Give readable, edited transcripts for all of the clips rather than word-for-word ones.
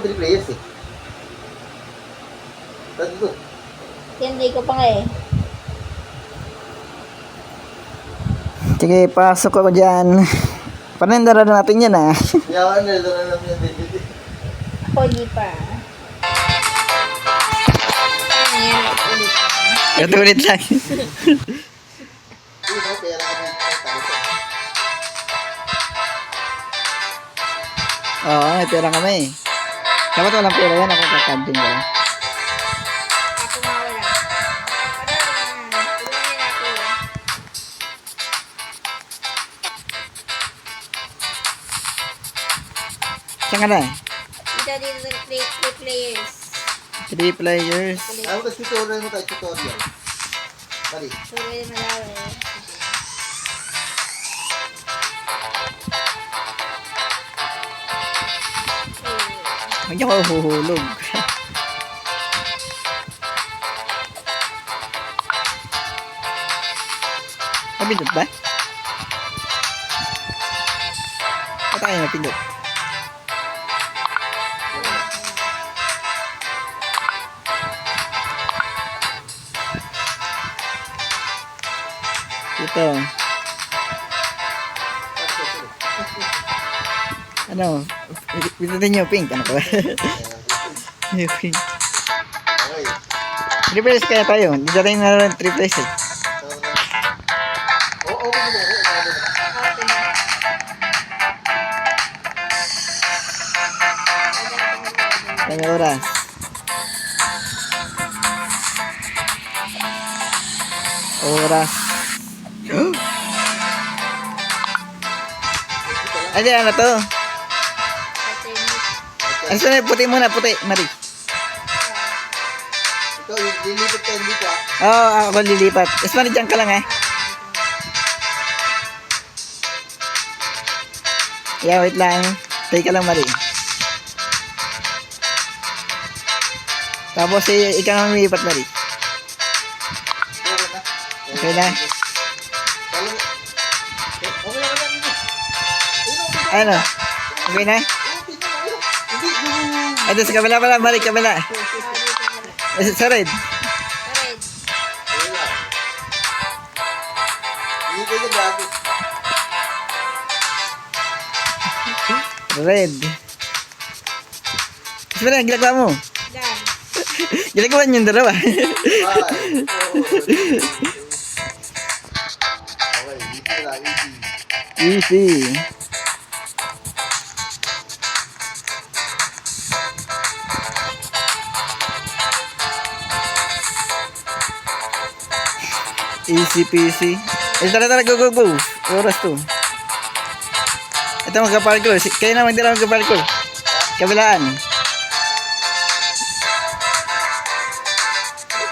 pa 3 players eh. Tatlo. Hindi ko pa nga eh. Sige, pasok ako dyan. Panandara natin yan ah. Yawan na doon alam yan baby. Ako hindi pa. Ayan, ulit pa. Ito ulit lang. Hindi no, kaya lang kami talusan. Oo, may pera kami. Dapat walang pera yan. Ako kakabding ko. Ako nga wala. Tulungan ako. Saan ka na? Dito 3 players. 3 players. Ano tas tutorial mo tayo tutorial? Mali. Tuloy na malawi. Hindi ako huhulog. Napindot ba? Ba't tayo napindot? Ito. Ano? Pindutin nyo, pink. Ano ka ba? Pink. Okay. 3 players kaya tayo. Hindi natin na lang 3 players eh. Oo, okay mo na. Kami oras. Oras. Ay, ano to? Ano sa puti muna, puti, Mari. Ikaw, lilipat ka dito ah. Oo, ako lilipat. Mas Mari, dyan ka lang eh. Yeah, wait lang. Take ka lang, Mari. Tapos, ikaw naman lilipat, Mari. Okay na. Okay na. Okay na lang dito. Ano? Okay na? Ay, doon sa kabila pala, Mari, kabila. Sa red. Alright. Hindi ka dyan gago. Red. Mas Mari, ang ginagawa mo? Done. Ginagawa niyo yung dalawa. Okay, dito lang, easy. Easy. Easy peasy. Tara, go, go, go. Oras to. Ito magka-parkour. Kaya naman hindi lang magka-parkour. Kabilaan.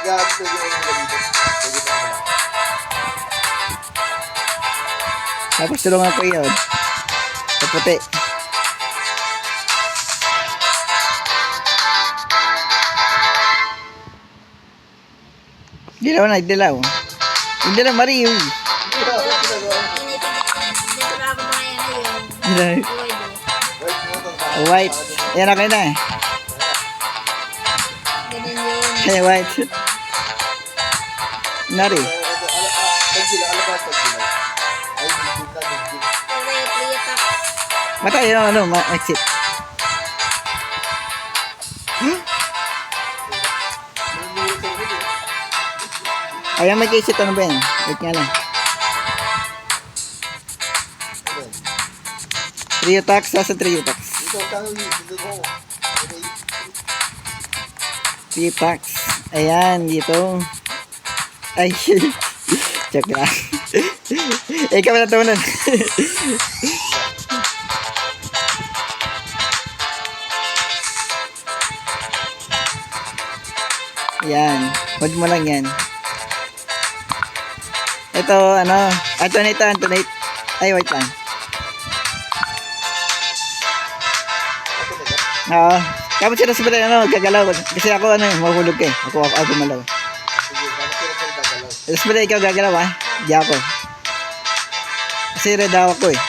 Gago ka dyan dito. Sige pa mo. Tapos tulungan ko yun. Sa puti. Dilaw na, dilaw. Yung dilaw, Mari. Uy. Dito na ako mga yan ngayon. Dilaw. Wait mo to. White. Yan okay na eh. Ganun yun. Hey, white. Nari. Pag sila, alabas pag sila. Ay, hindi na, hindi. Okay, 3 attacks. Matay yun, ano, exit. Ayan, may exit, ano ba yan? Wait nga lang. 3 attacks, nasa 3 attacks. Ito, tanong dito mo. 3 attacks. Ayan, dito. Ay, check lang. Ikaw na tunan. Yan, hold mo lang yan. Ito, ano, alternate. Ay, wait lang. Oo. Kapag sila sa balay, ano, gagalaw. Kasi ako, ano, mahulog ka eh. Ako gumalaw. Sige, bakit sila sila gagalaw? Tapos balay, ikaw gagalaw, ha? Di ako. Kasi red ako eh.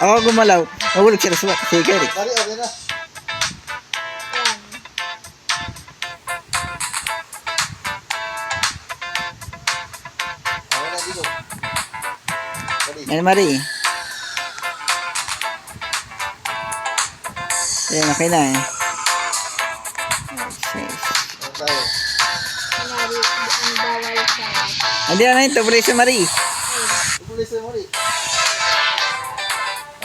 Ako gumalaw. Mahulog sila sa balay. Sige, Rick. Mari, okay na. Yan, Marie. Yan, okay na eh. Ano tayo? Kunwari, ang bawal sa... Hindi na ito, tuloy si Marie. Tuloy sa'yo mo rin.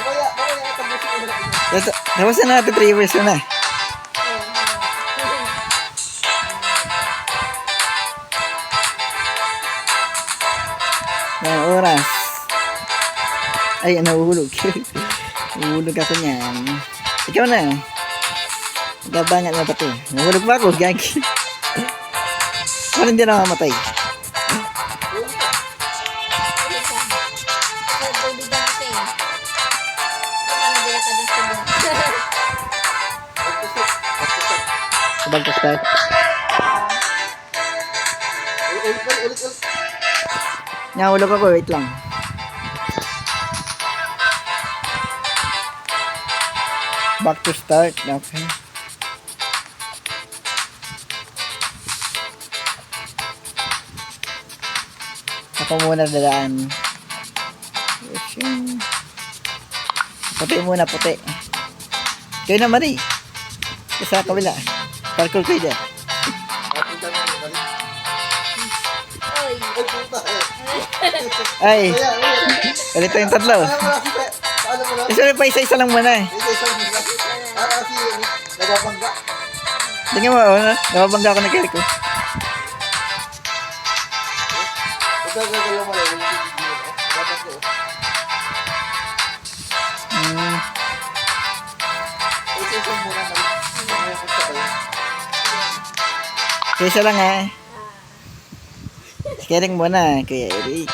Mamaya, tapusin ko na lang. Tapos na natin 3 years na. Yan, oras. Ay, nahuhulog. Nahuhulog ako niyan. Ikaw na. Gabangat na pa to. Nahuhulog ba ako? Gagi. Parang hindi na mamatay. Sa tubig natin. Parang hindi ka ng tubig. Sabag ka start. Ulit. Nahulog ako, wait lang. Back to start. Okay. Ako muna dadaan. Yes, yun. Puti muna, puti. Kayo na, Marie. Sa kabila. Parkour kayo dyan. Punta na yung balik. Oy. Ay, puta. Ay, Kaya, ulit yung tatlo. paano mo lang? Isa pa isa-isa lang muna eh. Isang kasi nababangga. Tingnan mo, oh, nakabangga ako na kaya ko. Gagalaw mo lang. Nababangga. Isang muna na rin. Mamaya punta kayo. Isa lang eh. Scaring mo na, Kuya Eric.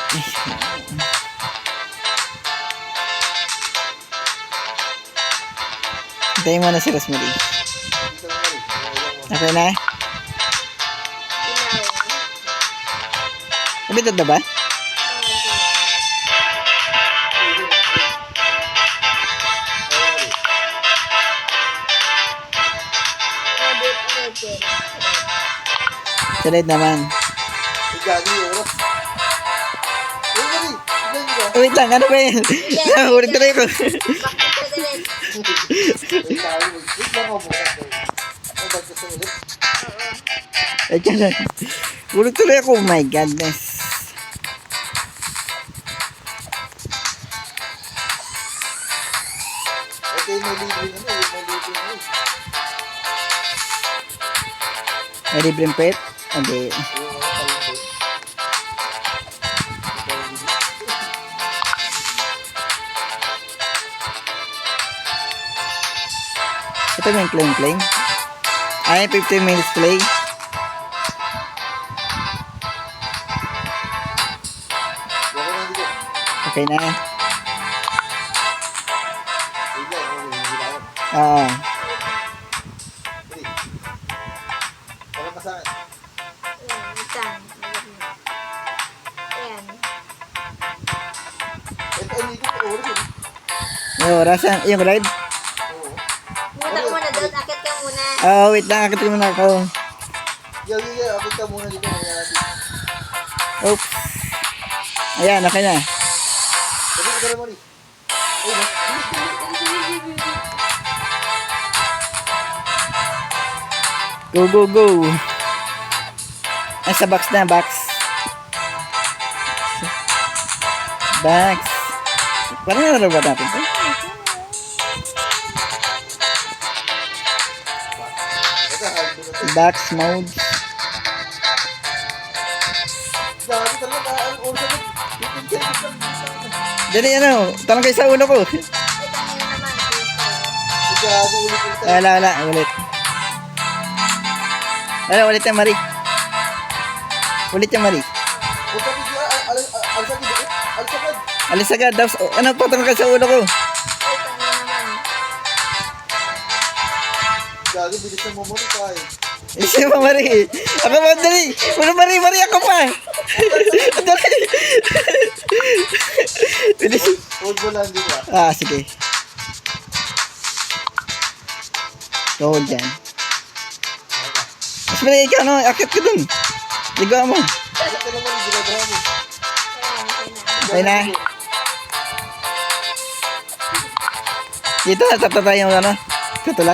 Hintayin mo na si Rosemary. Dito na rin. Okay na? Nabitad na ba? Salid naman. Gagi, oras. Uy, Mari! Ilan ka? Oh, wait lang, ano ba yan? Nahulig tuloy ko. Wait lang ako muna. Ay, ba't ka sa ulit? Ay, dyan lang. Hulig tuloy ako, oh my godness. Okay, may libre na na. May libre na na. May libreng pet? Hindi. Yung mga kalungkot. Ito yung claim. Ay, 15 minutes play. Baka na dito. Okay na. Wait lang, hilawan. Oo. Dali. Baka ka sa akin. Ayan. Ito, ay, hindi ko oras yun. Yung oras, yung ride. Oo. Punta ka muna doon. Akit ka muna. Oo, wait lang. Akit muna ako. Yeah. Abot ka muna dito. Mamaya natin. Oops. Ayan, okay na. Dali, dali, Mari. Ay, dali. Go. Ay, sa box na, box. Box. Parang nalaro ba natin to? Ito, hard ko na ito. Box mode. Dami talaga. Ang oras agad. 15 seconds lang. Dali, ano, tanong kayo sa ulo ko. Ay, kami naman. Gago, ulit. Wala, ulit. Ulit yung Marie. Huwag ka bigla. Alsagad. Alsagad. Alis agad. Tapos, ano, patong ka sa ulo ko. Ay, kami naman. Gago, bilis na mo muna tayo. Isa pa, Marie. Ako pa, dali. Wala, Marie, ako pa. Dali. Bilis. Hold mo lang, di ba? Sige. Hold dyan. Mas Marie, ikaw, no? Akit ka dun. Ligaw mo. Bakit ka naman, ginagawa mo? Ayan, okay na. Okay na. Dito na tatatay yung ano. Tutulak.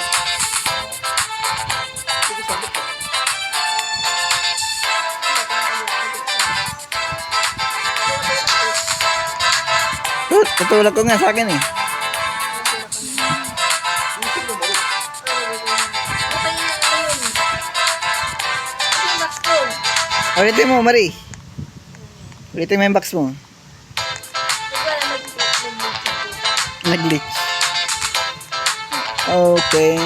Sige, sabit ka. Tutulak ko nga sa akin eh. Isip mo, Marie. Ulitin mo, Marie. Ulitin mo yung box mo. Nag-glitch. Okay.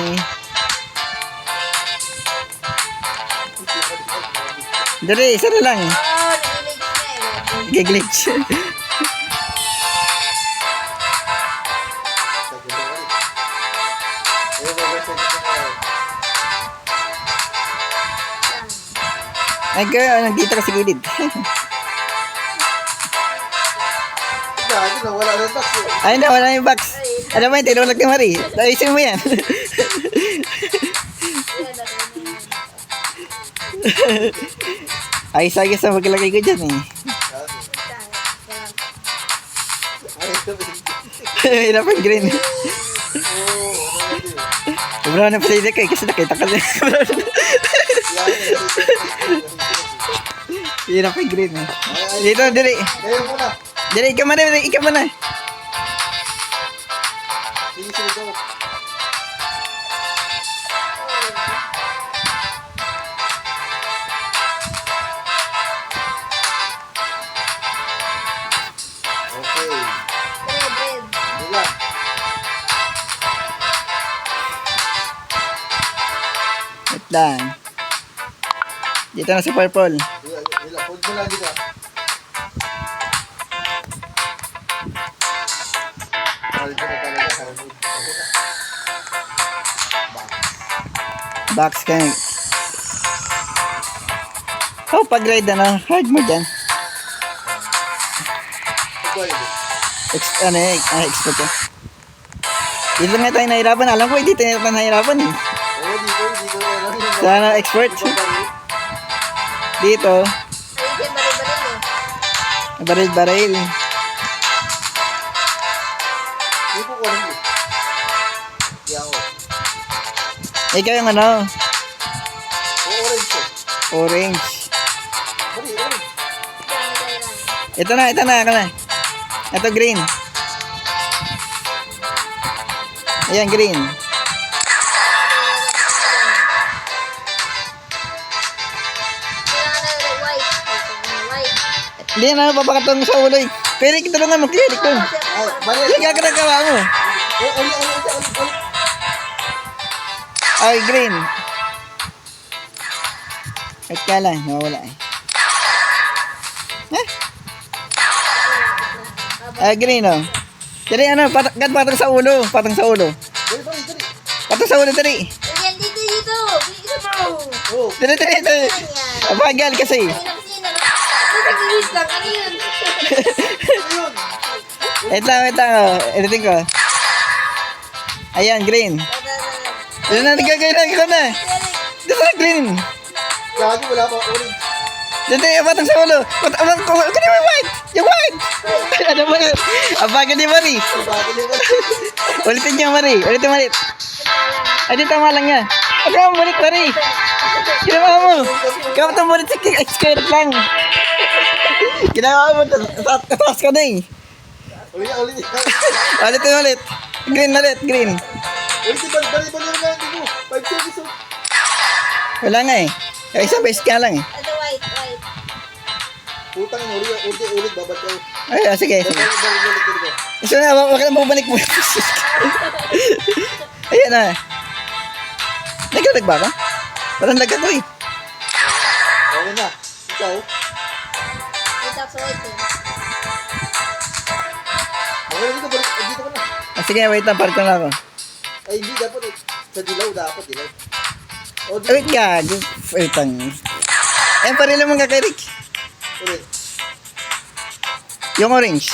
Dali, isa na lang. Nag-glitch. Sabi mo, Marie. Babasa dito ngayon. Ay, kaya nandito ka sa gilid. Gagi na, wala na yung box eh. Ay, wala yung box. Alam mo yun, tinulak ni Marie. Ayusin mo yan. Ay, sagis na maglagay ko dyan eh. Ay, sabi. Hirap ang green. Oo, ano na yun? Brown na pala ka eh, kasi nakita ka na. Hirap ang green eh. Dito, dili. Ngayon muna. Dili, ikaw muna, ikaw muna. Sige, sige daw. Okay. Wala. Wait lang. Dito na sa purple. Wala. Hold mo lang dito. Hold mo na talaga. Hold mo. Okay na. Box ka. Oh, pag-grade na. Hard mo dyan. Hold mo yun. Ano eh, expert ka. Dito nga tayo nahirapan. Alam ko, hindi tayo nahirapan eh. Oo, dito. Dito. Sana expert. Dito, baril-baril. Hindi ko kunin mo. Hindi ako. Ikaw yung ano, Oo, orange ko. orange. Mali, orange. Ito na, ako na. Ito green. Ayan, green. Hindi na papakatong sa ulo eh. Pero tulungan mo, kilik ko. Ay, mali. Hindi ka nagawa mo. Uli. Ay, green. Wait ka lang, nawawala eh. Ay, green oh. Dali ano, patang sa ulo. Patang sa ulo. Dali. Patang sa ulo, dali. Dito. Oo. Dali. Abagal kasi. Ano yun? Ayun. Wait lang. Oh. Editing ko. Ayan, green. Yun na, nagagay ko na. Dito na, green. Gagi, wala pa orange. Dali, patang sa ulo. Patang ko. Kani mo yung white. Yung white. Ano ba yun? Abagal ni Marie. Bakit di ba? Ulitin niya, Marie. Ay, di tama lang nga. Ikaw, mulit, Marie. Ginawa mo. Ikaw ito mulit sa square lang. Ginawa mo. Tatas ka na eh. Uli. Ulit. Green. Bali nga, hindi mo. 5 seconds. Wala nga eh. Yung isa base ka lang eh. Ito white. Putang ina, ulit, babad ka. Ay, sige. Balik. Isa na, wag ka na bumalik mo. Ayan na. Nagkalag ba ka? Parang lag ako eh. Okay na. Ikaw. Dito sa white eh. Okay, dito, balik. Dito ka na. Sige, wait lang. Parang na ako. Ay, hindi, dapat. Sa dilaw, dapat. O, Ay, wait, gago. Wait lang. Ayan, parila mong kakairik. ulit. Yung orange.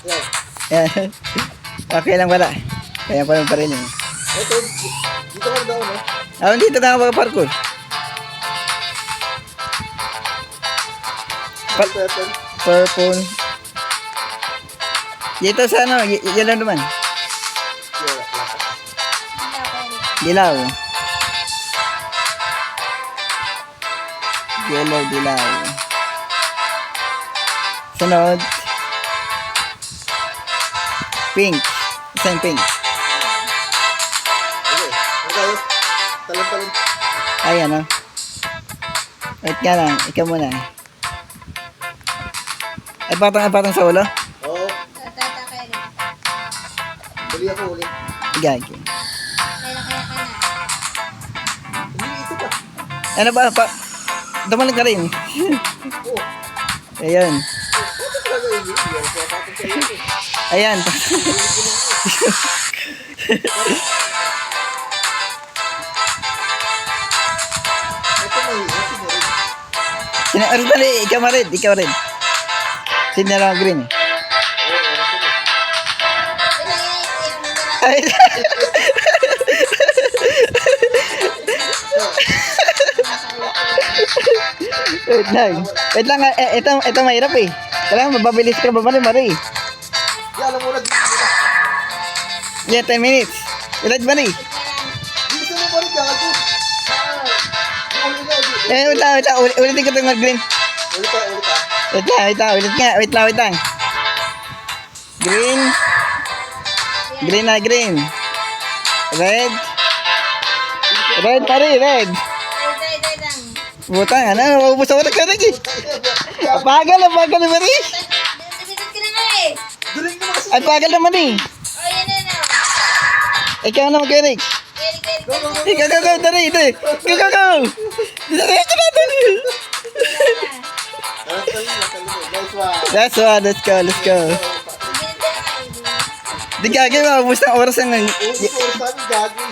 Yan. Ayan. Okay lang pala. Kaya pa yung parila mo. Ito, dito ka na daw, no? Ah, dito ka mga parkour. Purple. Purple. Dito sa ano, yellow naman. Dilaw. Yellow, dilaw. Sunod. Pink. Isang pink. Okay. Ano tayo? Talon-talon. Ay, ano? Wait nga lang. Ikaw muna. Ay, patang sa ulo? Oo. Huli ako, huli. Gagi. Hindi, ito pa. Ano ba? Dumalag ka rin. Oo. Ayun. Ito talaga yun. Hindi ako papatong sa iyo. Ayan. Ito mahirap, sinurin. Sino dali, ikaw rin. Sino lang green? Oo, oras ko. Ay. Wait lang, ito mahirap eh. Kailangan mababilis ka ba Mari? Di, alam mo na, dito mo na. Yeah, 10 minutes. Ulit Mari. Dito mo pa rin, gago. Huli na, huli. Wait lang. Ulitin ko itong green. Ulit ka, ulit ka. Wait lang. Green. Green na green. Red. Red Mari, red. Butang, ano? Maubos ako ng kanig eh. Pagal na Mari. Duling mo kasi. Ay, pagal naman eh. Ikaw na mag-kanig. Ikaw, go, dali. Go. Diretso natin. Talon mo. Nice one. That's one, let's go. Di gagawin, maubos na oras na. Ubus ko oras namin, gago.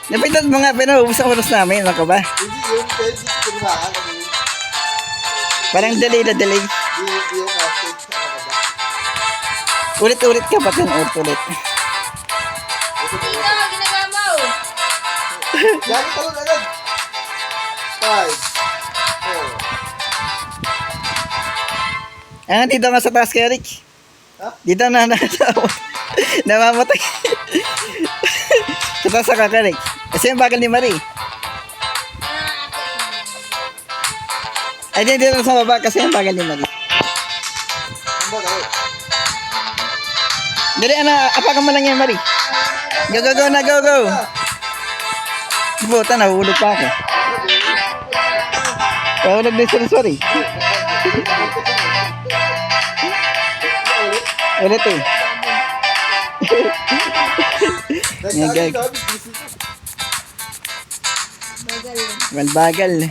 Napitan mo nga, pero maubos na oras namin. Ano ka ba? Hindi yun, pero di ko tumahan. Parang delay. Di yung casted. Ano ka ba? Ulit ka pa din, ulit. Gago, talon agad. 5, 4. Dito nga sa taas kay Rick. Ha? Dito na namamatay. Sa taas ka kay Rick. Kasi yung bagal ni Marie. Ay, dito na sa baba kasi yung bagal ni Marie. Ang ba kayo? Dali, apakan mo lang yan, Marie. Go. Buta, nahulog pa ako. Nahulog din sorry. Ulit eh. Yan, gag. Bagal.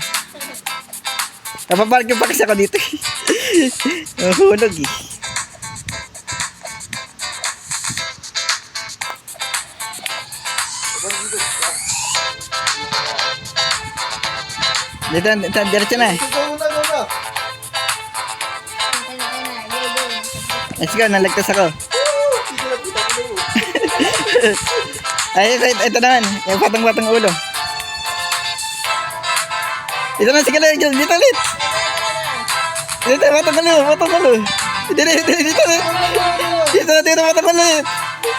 Napapark yung pa kasi ako dito eh. Nahulog eh. Dito, diretso na. Let's go, nalagtas ako. Ay, ito naman. Yung patang ulo. Ito na, sige lang. Dito ulit. Dito, patang ulo. Dito, patang ulo.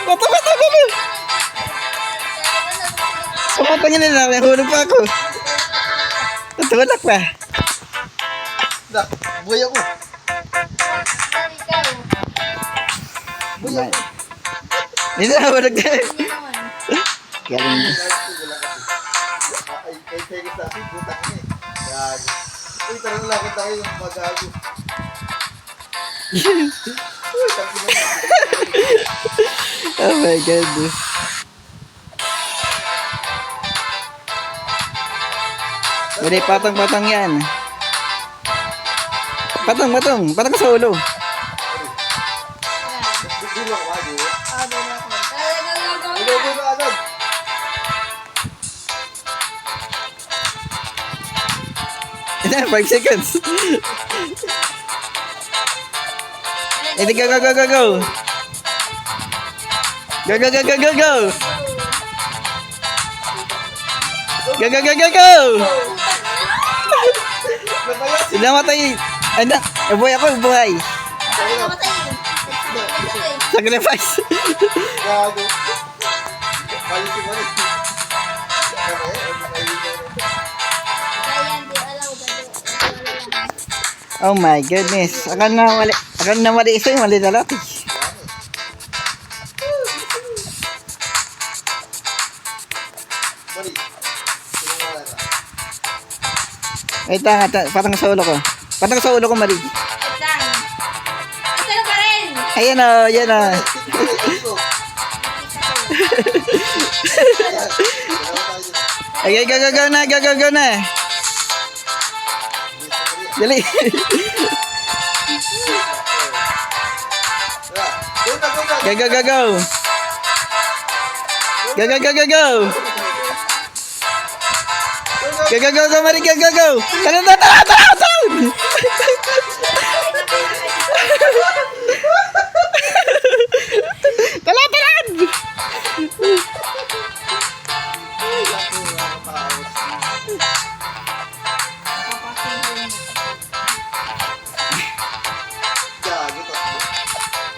Patang ulo. Patangin nila, may hulog pa ako. Tutulak pa. Buhay ako. Buhay ako. Dito na, hulog ka. Galing. Ay, sige sa akin, butak niya eh. Gago. Uy, tarang lakad tayo yung magago. Uy, tapos na. Oh my God. Jadi patang yan. Patang ka sa ulo. Dulo ako, dulo. Dulo agad. Ito, 5 seconds. Ito, go. Go. Namatay. Ano? Buhay. Gago. Sacrifice. Gago. Quality mo rin. Kaya hindi alaw ba ito? Oh my goodness. Akan na mali isa yung mali lalaki. Mali. Sinungalan na. Wait lang, patang sa ulo ko. Patang sa ulo ko, mali. Wait lang. Ito na pa rin. Ayan o, yan o. Ito. Okay, go na, go na. Dali. Go. Go, Mari, go. Tara.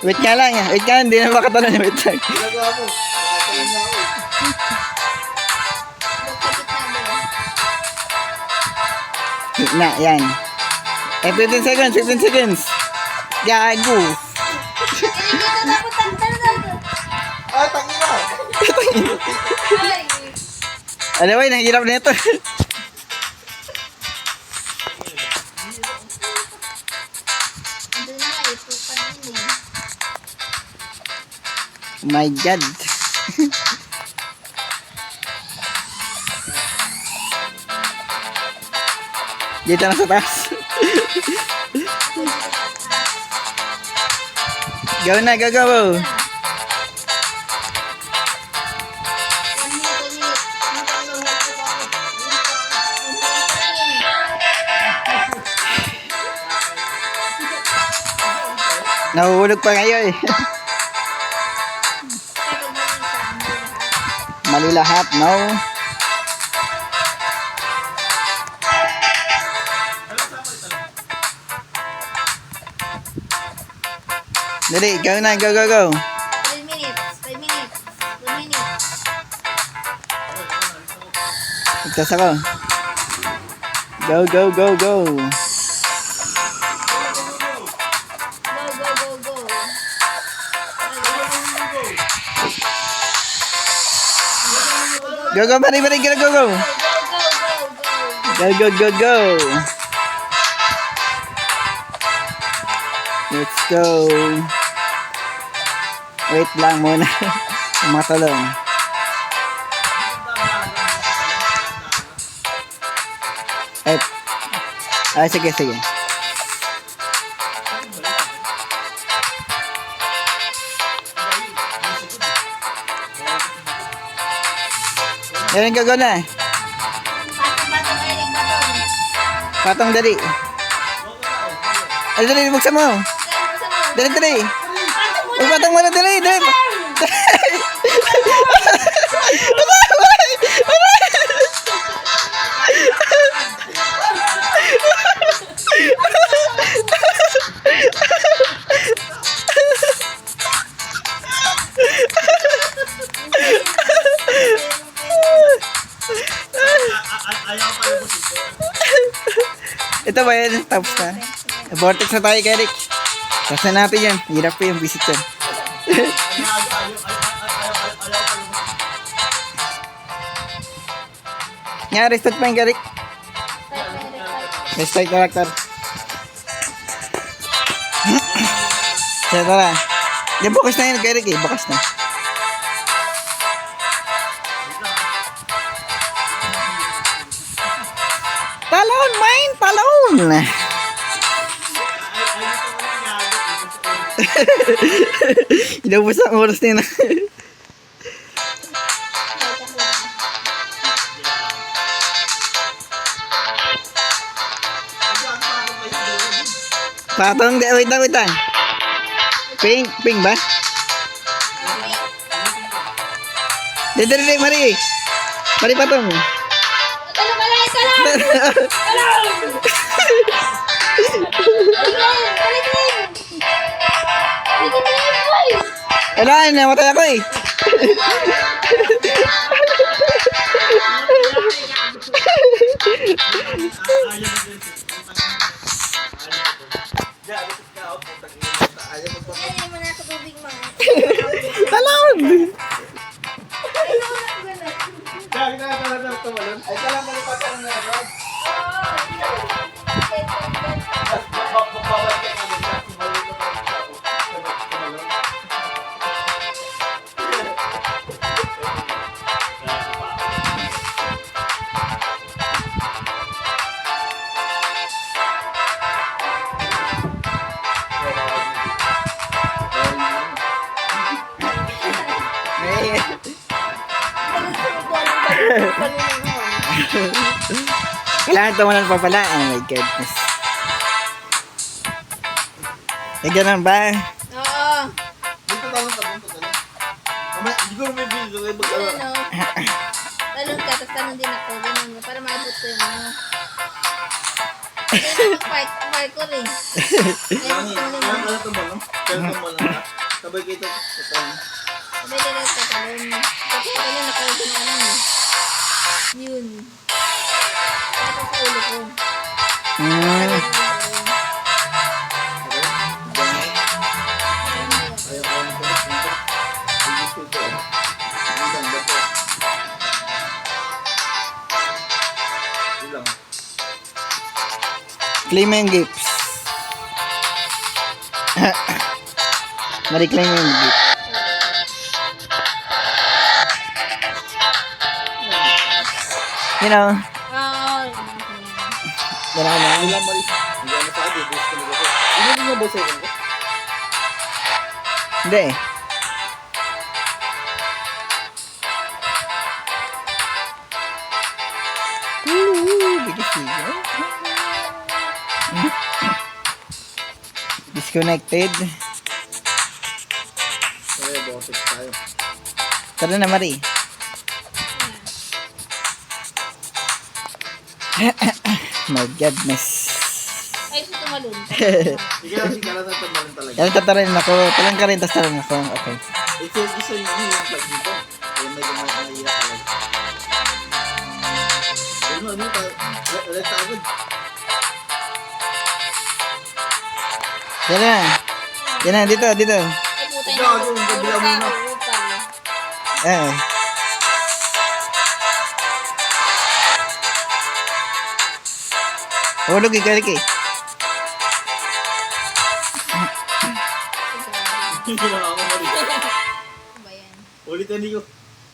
Wait nga lang, hindi na makatanong. Wait lang. Ginagawa mo. Nakatayin na ako. Na, yan. 15 seconds. Gago. Ah, tangina. Ano ba, nahihirap na ito. My God. Dito na sa taas. Go na, go. Nahuhulog pa ngayon eh. Mali lahat, no? Dali, go na, go. 5 minutes. 2 minutes. Igtas ako. Go. Go. Go, Mari, go. Go. Let's go. Wait lang muna. Matulong. Sige. Yan, go na. Patong dali. Ay, dali, buksan mo. Dali. Patong mo na, dali. Ito ba yan? Tapos na. Vortex na tayo, Eric. Tapos na natin yan. Hirap pa yung visit yan. Nga, restart pa yung Eric. Restart character. Tara. Yan, bukas na yun, Eric eh. Bukas na. Talon, main, talon. Inubos ang oras nila. Patong, wait lang. Ping ba? Dali, Mari. Mari, patong. Wala, namatay ako eh. Diyan, alis ka ako. Putang ina. Ayaw mo pa. Ay, mo na sa tubig mo. Talon! Ay, nauna ko na. Diyan, na tumalon. Ay, kailangan mo pa ng meron. Bawal ka na din. Tumalon ka pa. Tumalon. Kailangan tumalan pa pala. Oh my goodness. Eh, ganun ba? Oo. Dito talon ka, dito talon. Mamaya, siguro may video kayo mag-alala. Ano? Talon ka, tapos talon din ako. Ganun nga, para maabot ko yung ano. Kaya mag-parkour eh. Kaya magtumalon Kailangan mo. ka tumalon. Kailangan tumalon ka. Sabay kita sa talon. Sabay din ka talon. Tapos talon ako yung ano eh. Yun. Tapos sa ulo ko. Hmm. Okay? Ayaw ko ng tulos dito. Sige, sige. Ang ganda po. Yun lang. Claim mo yung gifts. Mari-claim mo yung gift. You know, Oo. gano'n na. Yun lang, Maris. Hindi ako sa akin. Gusto ko nito. Hindi mo ba sa ko? Hindi eh. Bigisiyo. Disconnected. Okay, boses tayo. Tara na, Mari. My goodness. Ay, so tumalon. Sige lang, sige lang na tumalon talaga. Yan, tatarin ako. Talang ka rin, tas talang ako. Okay. Gusto niyo yung plug dito. Kaya may gumahirap talaga. Ano, ulit agad. Yan na. Yan na, dito, dito. Ay, puta Ikaw, yung kabila mo na. Eh. Hulog ikalik eh. Hindi na ako mali. Ba yan? Ulitin niyo.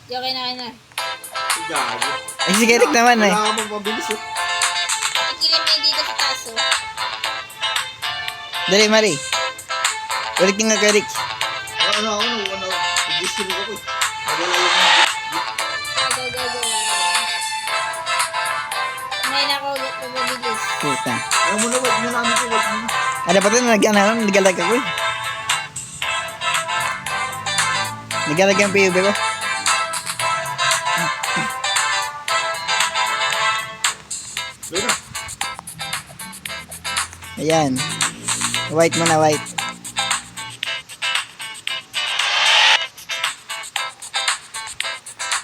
Okay na, okay na. Gago. Ay, si Eric naman eh. Wala ka pang pabilis eh. Ikilim mo yung dito sa taso. Dali, Mari. Ulit nga kay Eric. Ano, gusto niyo ako eh. Wala yung Go, go, go. May nako, pababilis. Puta. Ayaw mo na, wag mo namin ko, wag mo na. Ano pa ito? Nagalag ako eh. Nagalag ang PUB ko. Doon na. Ayan. White mo na, white.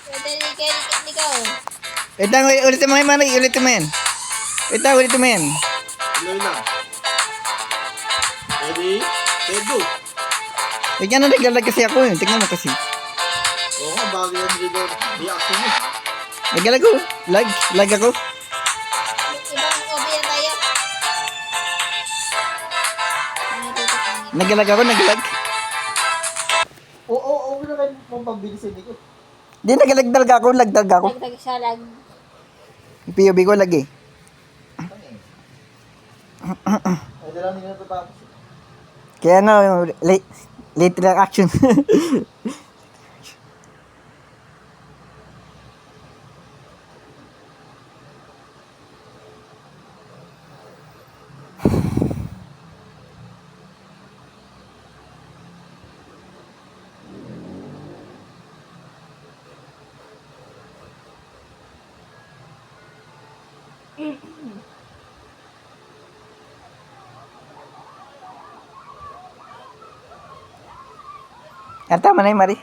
Pwede, ikaw. Wait lang, ulitin mo yan, Mari. Ulitin mo yan. Wait lang, ulitin mo yan. Tuloy lang. Ready? Set, go. Wait nga na, nagalag kasi ako eh. Tingnan mo kasi. Oo nga, bagay yung reaction mo. Nagalag ko. Lag ako. Ibang OB na tayo. Ano ito ito? Nagalag ako, nagalag. Oo, na kayo pang pabilis hindi ko. Di, nagalag talaga ako, lag talaga ako. Dagdag siya lang. Yung PUB ko, lag eh. Ay, dala nila ito tapos. Kaya ano, late reaction. Tama na yun, Mari.